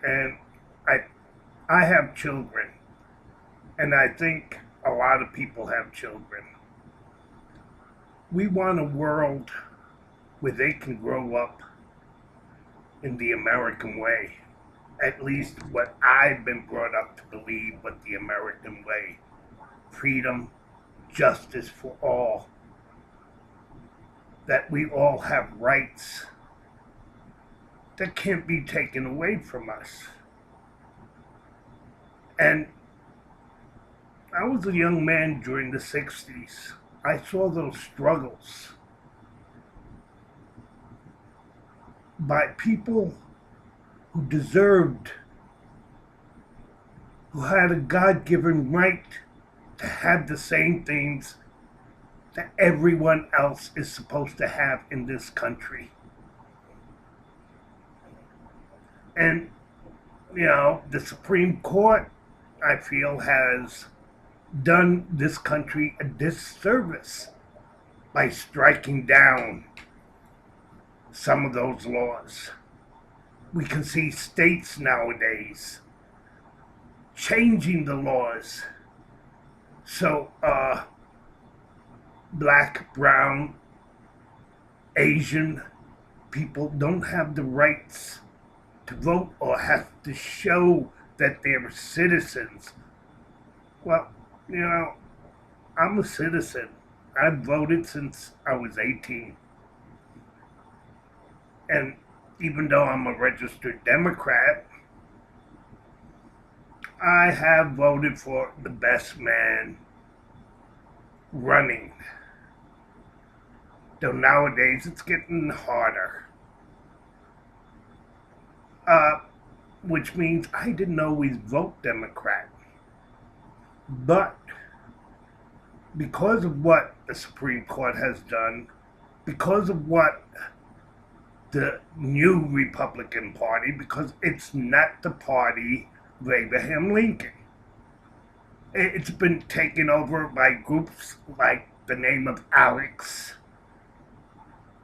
and I I have children, and I think a lot of people have children. We want a world where they can grow up in the American way. At least what I've been brought up to believe, what the American way. Freedom, justice for all, that we all have rights that can't be taken away from us. And I was a young man during the 60s. I saw those struggles by people who deserved, who had a God given right to have the same things that everyone else is supposed to have in this country. And, the Supreme Court, I feel, has done this country a disservice by striking down some of those laws. We can see states nowadays changing the laws so black, brown, Asian people don't have the rights to vote or have to show that they're citizens. Well, you know, I'm a citizen. I've voted since I was 18. And even though I'm a registered Democrat, I have voted for the best man running. Though nowadays it's getting harder. Uh, which means I didn't always vote Democrat. But because of what the Supreme Court has done, because of what the new Republican Party, because it's not the party of Abraham Lincoln. It's been taken over by groups like the name of Alex,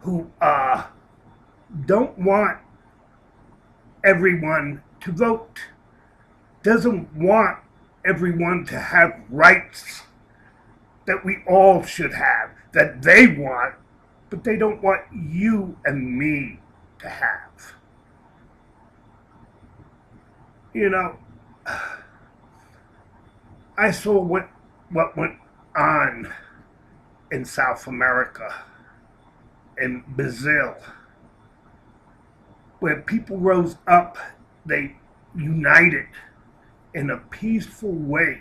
who don't want everyone to vote, doesn't want everyone to have rights that we all should have, that they want, but they don't want you and me to have. You know, I saw what went on in South America, in Brazil, where people rose up, they united in a peaceful way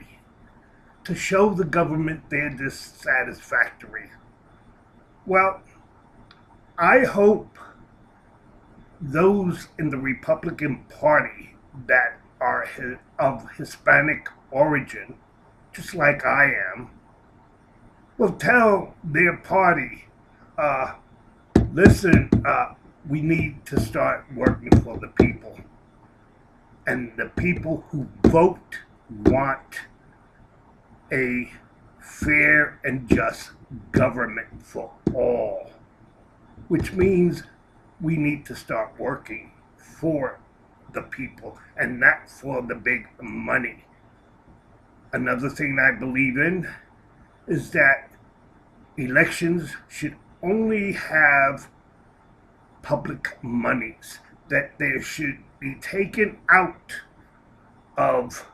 to show the government they're dissatisfactory. Well, I hope those in the Republican Party that are of Hispanic origin, just like I am, will tell their party, uh, listen, we need to start working for the people. And the people who vote want a fair and just government for all, which means we need to start working for the people and not for the big money. Another thing I believe in is that elections should only have public monies, that they should be taken out of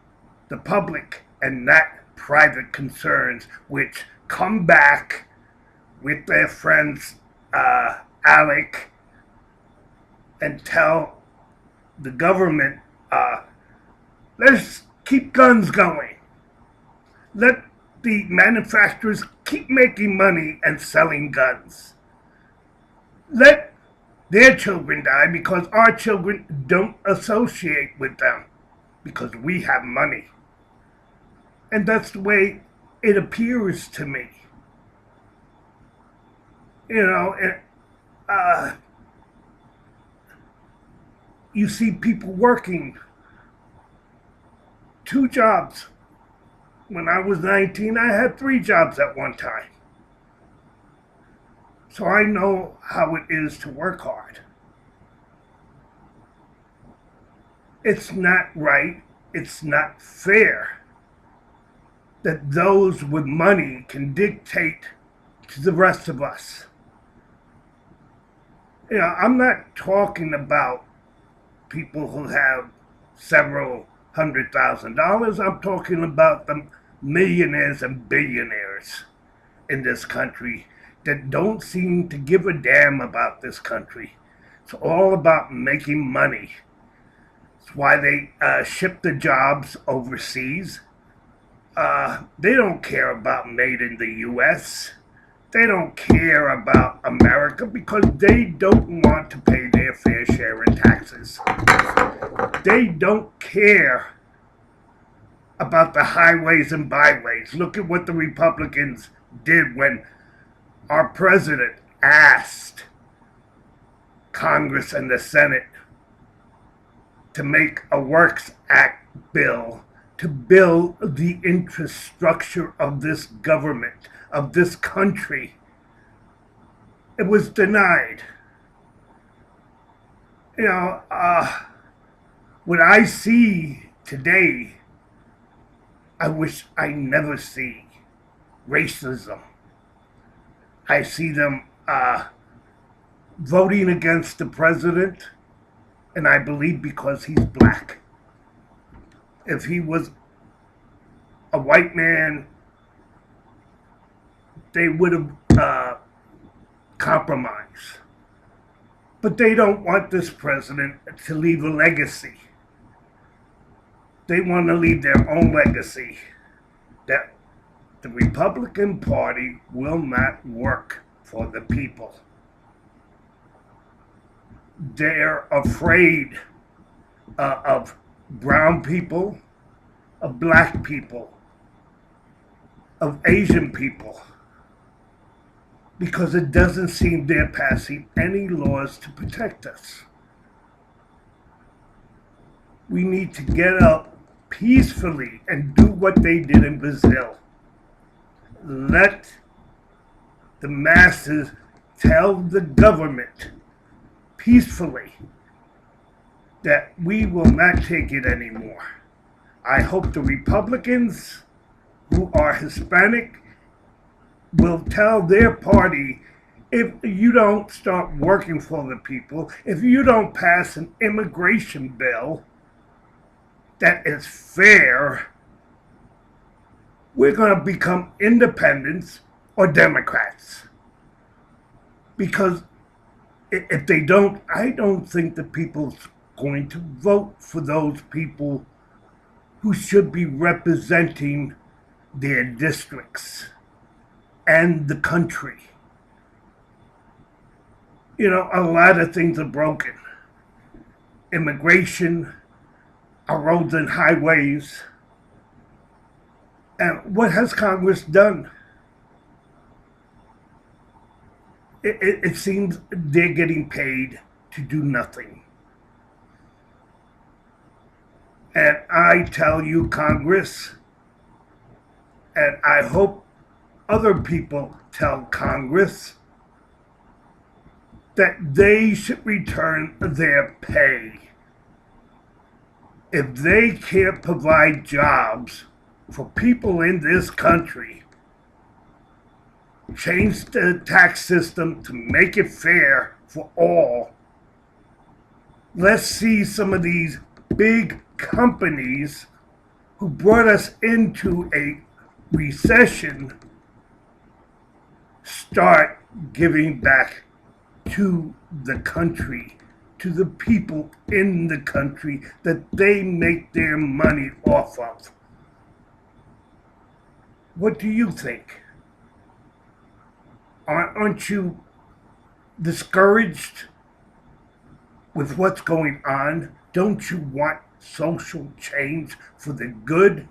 the public and not private concerns, which come back with their friends Alec and tell the government, let's keep guns going. Let the manufacturers keep making money and selling guns. Let their children die because our children don't associate with them because we have money. And that's the way it appears to me. You know, uh, you see people working 2 jobs. When I was 19, I had 3 jobs at one time. So I know how it is to work hard. It's not right. It's not fair that those with money can dictate to the rest of us. I'm not talking about people who have several $100,000. I'm talking about the millionaires and billionaires in this country that don't seem to give a damn about this country. It's all about making money. It's why they ship the jobs overseas. They don't care about made in the U.S. They don't care about America because they don't want to pay their fair share in taxes. They don't care about the highways and byways. Look at what the Republicans did when our president asked Congress and the Senate to make a Works Act bill to build the infrastructure of this government, of this country. It was denied. What I see today, I wish I never see racism. I see them voting against the president, and I believe because he's black. If he was a white man, they would have compromised. But they don't want this president to leave a legacy. They want to leave their own legacy that the Republican Party will not work for the people. They're afraid of brown people, of black people, of Asian people, because it doesn't seem they're passing any laws to protect us. We need to get up peacefully and do what they did in Brazil. Let the masses tell the government peacefully that we will not take it anymore. I hope the Republicans who are Hispanic will tell their party, if you don't start working for the people, if you don't pass an immigration bill that is fair, we're going to become independents or Democrats. Because if they don't, I don't think the people's going to vote for those people who should be representing their districts and the country. A lot of things are broken. Immigration, our roads and highways. And what has Congress done? It seems they're getting paid to do nothing. And I tell you, Congress, and I hope other people tell Congress, that they should return their pay. If they can't provide jobs for people in this country, change the tax system to make it fair for all. Let's see some of these big companies who brought us into a recession start giving back to the country, to the people in the country that they make their money off of. What do you think? Aren't you discouraged with what's going on? Don't you want social change for the good?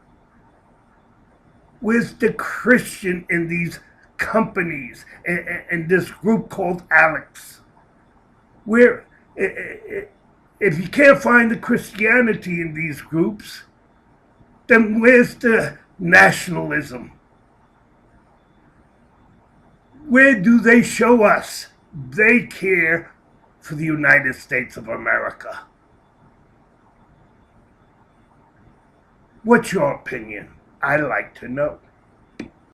Where's the Christian in these companies and this group called Alex? Where, if you can't find the Christianity in these groups, then where's the nationalism? Where do they show us they care for the United States of America? What's your opinion? I'd like to know.